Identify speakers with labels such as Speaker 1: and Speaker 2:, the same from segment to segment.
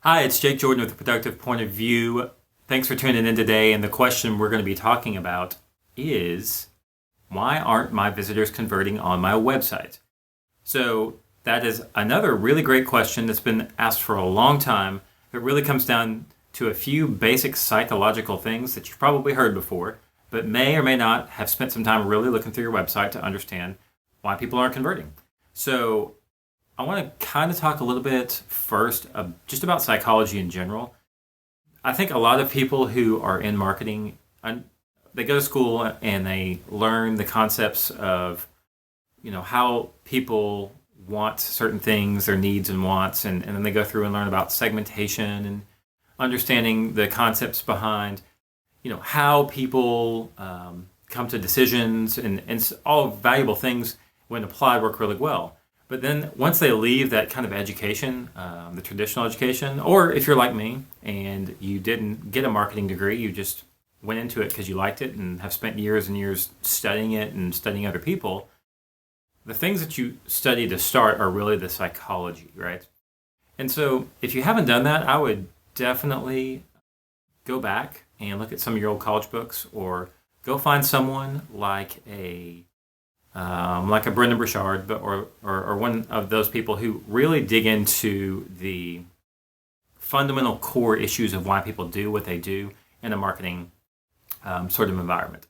Speaker 1: Hi, it's Jake Jordan with the Productive Point of View. Thanks for tuning in today. And the question we're going to be talking about is, why aren't my visitors converting on my website? So that is another really great question that's been asked for a long time. It really comes down to a few basic psychological things that you've probably heard before, but may or may not have spent some time really looking through your website to understand why people aren't converting. So I want to kind of talk a little bit first just about psychology in general. I think a lot of people who are in marketing, they go to school and they learn the concepts of, how people want certain things, their needs and wants, and then they go through and learn about segmentation and understanding the concepts behind, how people come to decisions and all valuable things when applied work really well. But then once they leave that kind of education, the traditional education, or if you're like me and you didn't get a marketing degree, you just went into it because you liked it and have spent years and years studying it and studying other people, the things that you study to start are really the psychology, right? And so if you haven't done that, I would definitely go back and look at some of your old college books, or go find someone like a Brendan Burchard, or one of those people who really dig into the fundamental core issues of why people do what they do in a marketing sort of environment.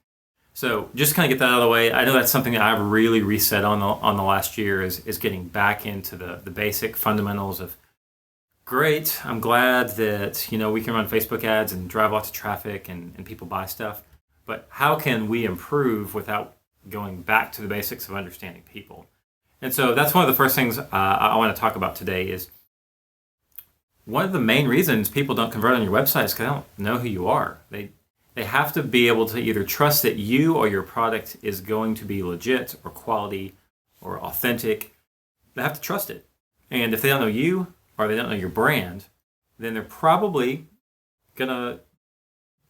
Speaker 1: So just kind of get that out of the way. I know that's something that I've really reset on the last year is getting back into the basic fundamentals of, great, I'm glad that we can run Facebook ads and drive lots of traffic and people buy stuff, but how can we improve without going back to the basics of understanding people? And so that's one of the first things I want to talk about today is one of the main reasons people don't convert on your website is because they don't know who you are. They have to be able to either trust that you or your product is going to be legit or quality or authentic. They have to trust it. And if they don't know you or they don't know your brand, then they're probably going to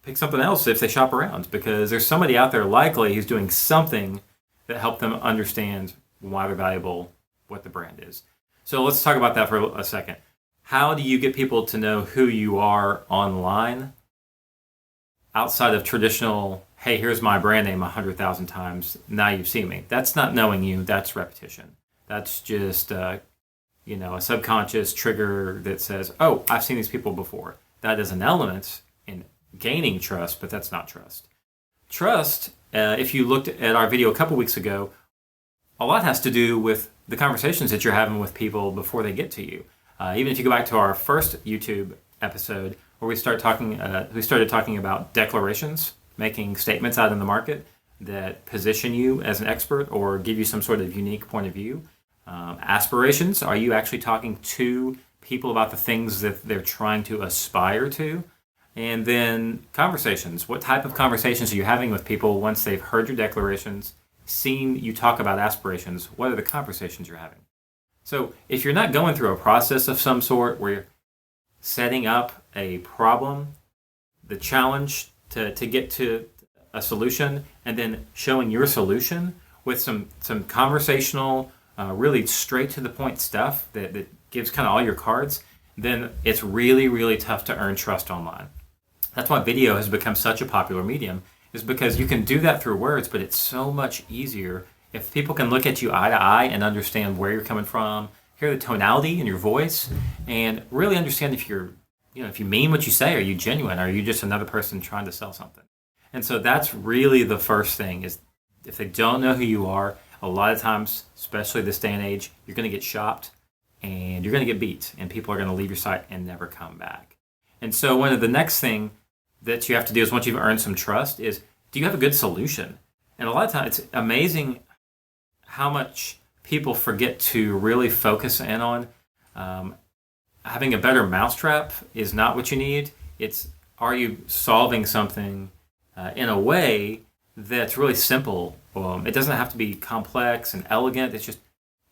Speaker 1: pick something else if they shop around, because there's somebody out there likely who's doing something that helped them understand why they're valuable, what the brand is. So let's talk about that for a second. How do you get people to know who you are online outside of traditional, hey, here's my brand name 100,000 times, now you've seen me? That's not knowing you, that's repetition. That's just a subconscious trigger that says, oh, I've seen these people before. That is an element in gaining trust, but that's not trust. Trust, if you looked at our video a couple weeks ago, a lot has to do with the conversations that you're having with people before they get to you. Even if you go back to our first YouTube episode where we started talking about declarations, making statements out in the market that position you as an expert or give you some sort of unique point of view. Aspirations, are you actually talking to people about the things that they're trying to aspire to? And then conversations. What type of conversations are you having with people once they've heard your declarations, seen you talk about aspirations? What are the conversations you're having? So if you're not going through a process of some sort where you're setting up a problem, the challenge to get to a solution, and then showing your solution with some conversational, really straight to the point stuff that gives kind of all your cards, then it's really, really tough to earn trust online. That's why video has become such a popular medium, is because you can do that through words, but it's so much easier if people can look at you eye to eye and understand where you're coming from, hear the tonality in your voice, and really understand if if you mean what you say. Are you genuine? Are you just another person trying to sell something? And so that's really the first thing, is if they don't know who you are, a lot of times, especially this day and age, you're going to get shopped and you're going to get beat, and people are going to leave your site and never come back. And so one of the next thing that you have to do is, once you've earned some trust, is, do you have a good solution? And a lot of times it's amazing how much people forget to really focus in on. Having a better mousetrap is not what you need. It's, are you solving something in a way that's really simple? It doesn't have to be complex and elegant. It's just,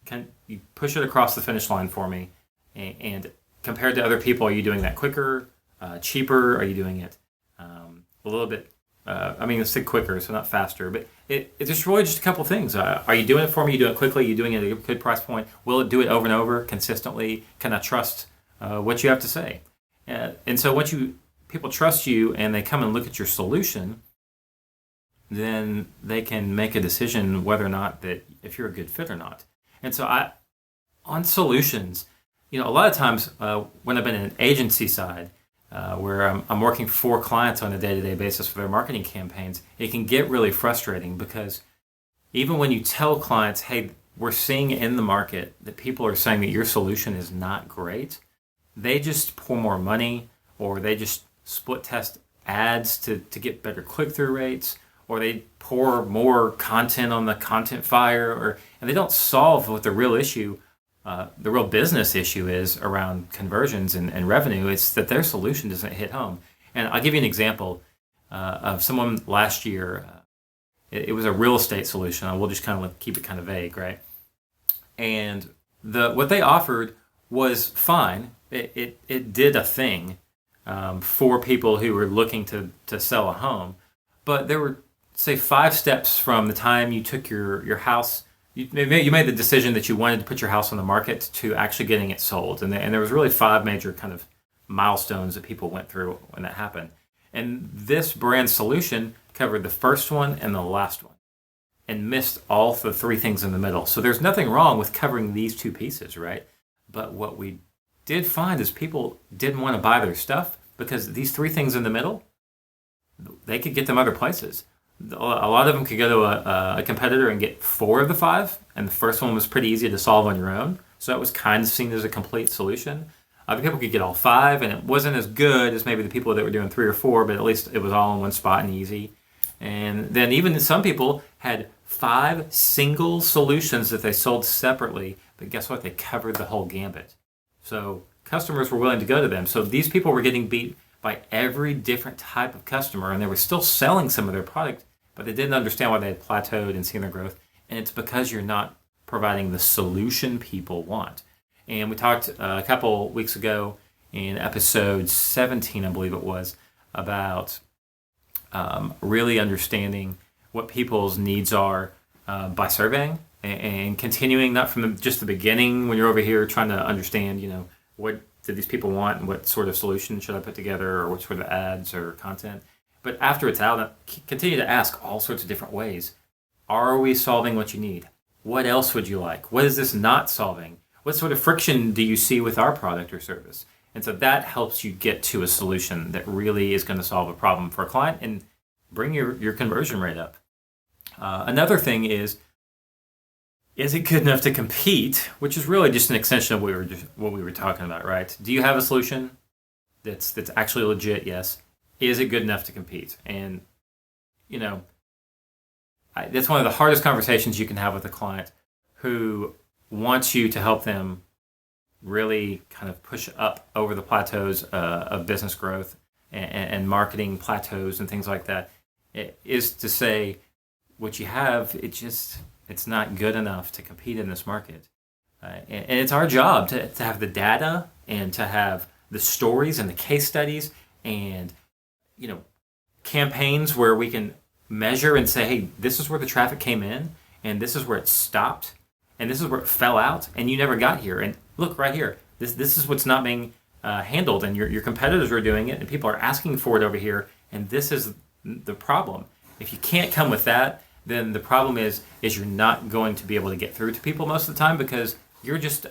Speaker 1: can you push it across the finish line for me? And compared to other people, are you doing that quicker, cheaper? Are you doing it a little bit, let's say quicker, so not faster, but it's just really just a couple things. Are you doing it for me? You doing it quickly? You doing it at a good price point? Will it do it over and over consistently? Can I trust what you have to say? And so once people trust you and they come and look at your solution, then they can make a decision whether or not that if you're a good fit or not. And so on solutions, a lot of times when I've been in an agency side, where I'm working for clients on a day-to-day basis for their marketing campaigns, it can get really frustrating because even when you tell clients, hey, we're seeing in the market that people are saying that your solution is not great, they just pour more money, or they just split test ads to get better click-through rates, or they pour more content on the content fire, and they don't solve what the real issue, the real business issue is around conversions and revenue. It's that their solution doesn't hit home. And I'll give you an example of someone last year. It was a real estate solution. We'll just kind of keep it kind of vague, right? And what they offered was fine. It did a thing for people who were looking to sell a home. But there were, say, 5 steps from the time you took your house. You made the decision that you wanted to put your house on the market to actually getting it sold. And there was really 5 major kind of milestones that people went through when that happened. And this brand solution covered the first one and the last one and missed all the 3 things in the middle. So there's nothing wrong with covering these 2 pieces, right? But what we did find is people didn't want to buy their stuff because these 3 things in the middle, they could get them other places. A lot of them could go to a competitor and get 4 of the 5, and the first one was pretty easy to solve on your own. So that was kind of seen as a complete solution. Other people could get all 5, and it wasn't as good as maybe the people that were doing 3 or 4, but at least it was all in one spot and easy. And then even some people had 5 single solutions that they sold separately, but guess what? They covered the whole gambit. So customers were willing to go to them. So these people were getting beat by every different type of customer, and they were still selling some of their product, but they didn't understand why they had plateaued and seen their growth. And it's because you're not providing the solution people want. And we talked a couple weeks ago in episode 17, I believe it was, about really understanding what people's needs are by surveying and continuing, not from just the beginning when you're over here trying to understand, what did these people want and what sort of solution should I put together or what sort of ads or content. But after it's out, continue to ask all sorts of different ways. Are we solving what you need? What else would you like? What is this not solving? What sort of friction do you see with our product or service? And so that helps you get to a solution that really is going to solve a problem for a client and bring your conversion rate up. Another thing is it good enough to compete? Which is really just an extension of what we were talking about, right? Do you have a solution that's actually legit? Yes. Is it good enough to compete? And, that's one of the hardest conversations you can have with a client who wants you to help them really kind of push up over the plateaus of business growth and marketing plateaus and things like that. It is to say what you have, it's not good enough to compete in this market. And it's our job to have the data and to have the stories and the case studies and campaigns where we can measure and say, hey, this is where the traffic came in, and this is where it stopped, and this is where it fell out, and you never got here. And look right here, this is what's not being handled, and your competitors are doing it, and people are asking for it over here, and this is the problem. If you can't come with that, then the problem is you're not going to be able to get through to people most of the time because you're just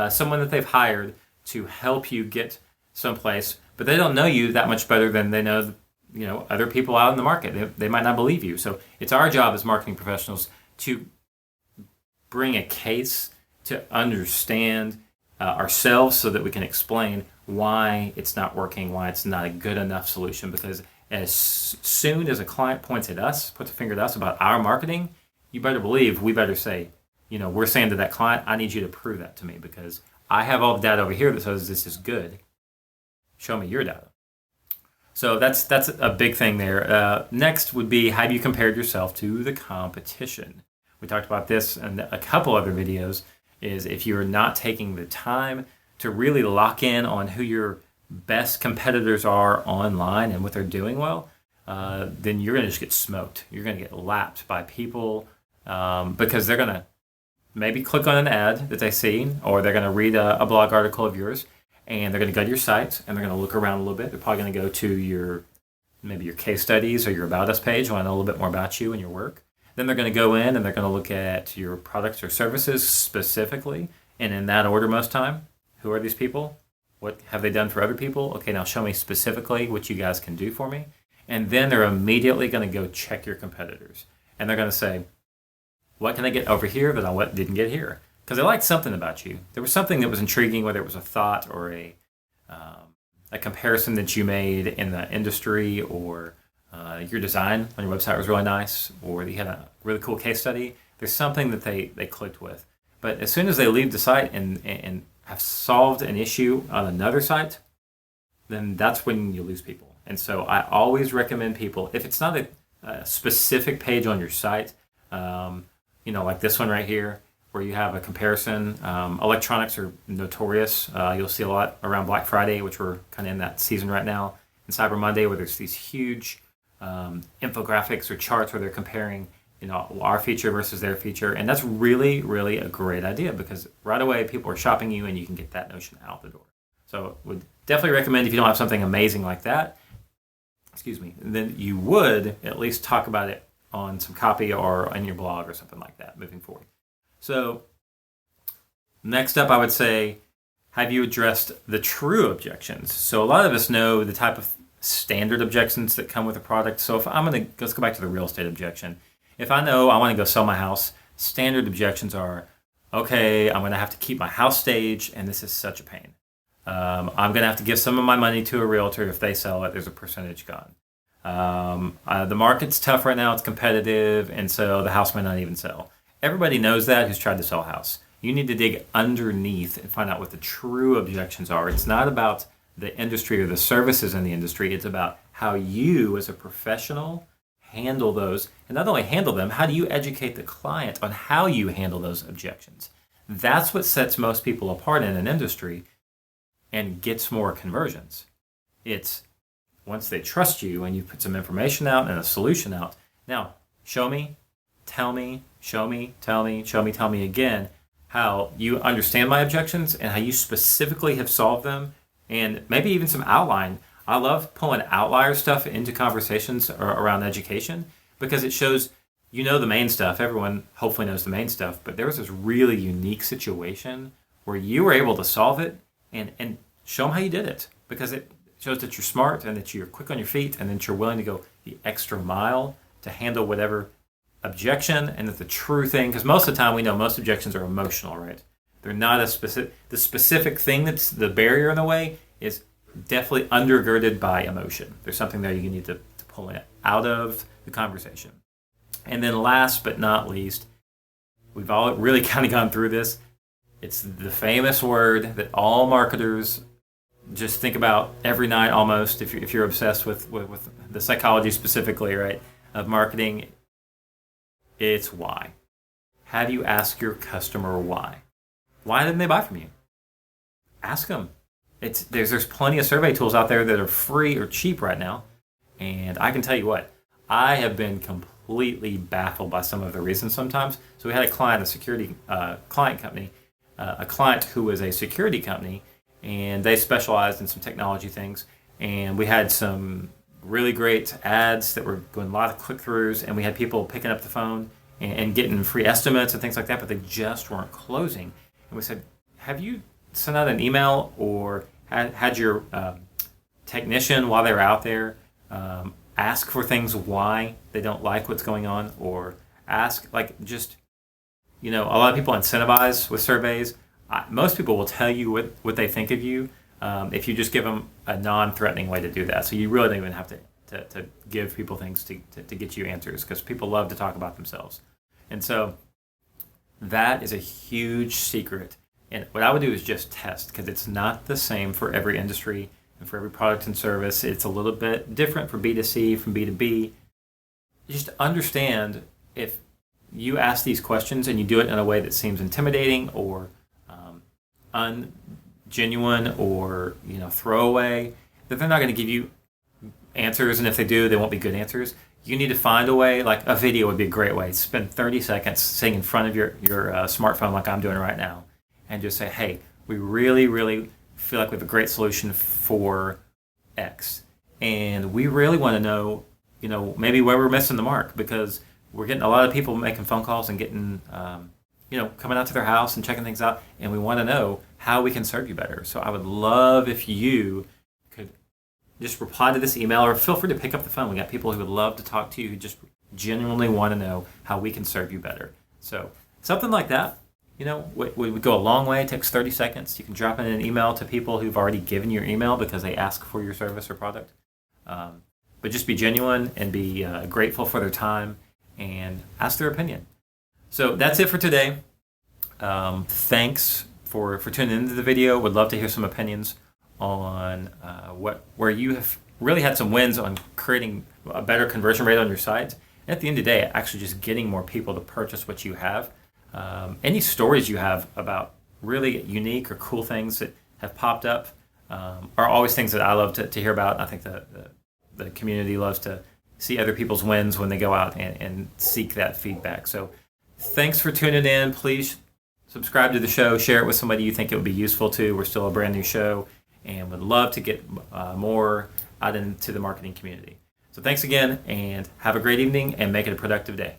Speaker 1: someone that they've hired to help you get someplace, but they don't know you that much better than they know other people out in the market. They might not believe you. So it's our job as marketing professionals to bring a case to understand ourselves so that we can explain why it's not working, why it's not a good enough solution. Because as soon as a client points at us, puts a finger at us about our marketing, you better believe we better say, we're saying to that client, I need you to prove that to me because I have all the data over here that says this is good. Show me your data. So that's a big thing there. Next would be, have you compared yourself to the competition? We talked about this in a couple other videos, is if you're not taking the time to really lock in on who your best competitors are online and what they're doing well, then you're going to just get smoked. You're going to get lapped by people because they're going to maybe click on an ad that they see, or they're going to read a blog article of yours, and they're going to go to your site and they're going to look around a little bit. They're probably going to go to maybe your case studies or your About Us page, want to know a little bit more about you and your work. Then they're going to go in and they're going to look at your products or services specifically, and in that order most time. Who are these people? What have they done for other people? Okay, now show me specifically what you guys can do for me. And then they're immediately going to go check your competitors. And they're going to say, what can I get over here that I didn't get here? Because they liked something about you. There was something that was intriguing, whether it was a thought or a comparison that you made in the industry, or your design on your website was really nice, or you had a really cool case study. There's something that they clicked with. But as soon as they leave the site and have solved an issue on another site, then that's when you lose people. And so I always recommend people, if it's not a specific page on your site, like this one right here, where you have a comparison. Electronics are notorious. You'll see a lot around Black Friday, which we're kind of in that season right now, and Cyber Monday, where there's these huge infographics or charts where they're comparing, our feature versus their feature. And that's really, really a great idea, because right away people are shopping you and you can get that notion out the door. So would definitely recommend, if you don't have something amazing like that, then you would at least talk about it on some copy or on your blog or something like that moving forward. So next up, I would say, have you addressed the true objections? So a lot of us know the type of standard objections that come with a product. So if let's go back to the real estate objection. If I know I want to go sell my house, standard objections are, okay, I'm going to have to keep my house staged, and this is such a pain. I'm going to have to give some of my money to a realtor. If they sell it, there's a percentage gone. The market's tough right now. It's competitive, and so the house might not even sell. Everybody knows that who's tried to sell a house. You need to dig underneath and find out what the true objections are. It's not about the industry or the services in the industry. It's about how you, as a professional, handle those. And not only handle them, how do you educate the client on how you handle those objections? That's what sets most people apart in an industry and gets more conversions. It's once they trust you and you put some information out and a solution out. Now, show me, tell me, show me, tell me, show me, tell me again how you understand my objections and how you specifically have solved them, and maybe even some outline. I love pulling outlier stuff into conversations around education, because it shows the main stuff. Everyone hopefully knows the main stuff, but there was this really unique situation where you were able to solve it and show them how you did it, because it shows that you're smart and that you're quick on your feet and that you're willing to go the extra mile to handle whatever objection, and that the true thing, because most of the time we know most objections are emotional, right? They're not the specific thing that's the barrier in the way is definitely undergirded by emotion. There's something there you need to pull it out of the conversation. And then last but not least, we've all really kind of gone through this. It's the famous word that all marketers just think about every night almost, if you're obsessed with the psychology specifically, right, of marketing. It's why. Have you asked your customer why? Why didn't they buy from you? Ask them. There's plenty of survey tools out there that are free or cheap right now, and I can tell you what, I have been completely baffled by some of the reasons sometimes. So we had a client, a security client company, a client who was a security company, and they specialized in some technology things, and we had some really great ads that were doing a lot of click-throughs, and we had people picking up the phone and getting free estimates and things like that, but they just weren't closing. And we said, have you sent out an email or had your technician, while they were out there, ask for things why they don't like what's going on, or ask, a lot of people incentivize with surveys. Most people will tell you what they think of you if you just give them a non-threatening way to do that. So you really don't even have to give people things to get you answers, because people love to talk about themselves. And so that is a huge secret. And what I would do is just test, because it's not the same for every industry and for every product and service. It's a little bit different for B2C, from B2B. Just understand, if you ask these questions and you do it in a way that seems intimidating or ungenuine or throwaway, that they're not going to give you answers, and if they do, they won't be good answers. You need to find a way, like a video would be a great way. Spend 30 seconds sitting in front of your smartphone like I'm doing right now, and just say, hey, we really, really feel like we have a great solution for X. And we really want to know, maybe where we're missing the mark, because we're getting a lot of people making phone calls and getting, coming out to their house and checking things out. And we want to know how we can serve you better. So I would love if you could just reply to this email, or feel free to pick up the phone. We got people who would love to talk to you, who just genuinely want to know how we can serve you better. So something like that, would go a long way. It takes 30 seconds. You can drop in an email to people who've already given you your email because they ask for your service or product. But just be genuine and be grateful for their time and ask their opinion. So that's it for today. Thanks for tuning into the video. Would love to hear some opinions on where you have really had some wins on creating a better conversion rate on your site. And at the end of the day, actually just getting more people to purchase what you have. Any stories you have about really unique or cool things that have popped up are always things that I love to hear about. I think the community loves to see other people's wins when they go out and seek that feedback. So thanks for tuning in. Please subscribe to the show. Share it with somebody you think it would be useful to. We're still a brand new show and would love to get more out into the marketing community. So thanks again, and have a great evening and make it a productive day.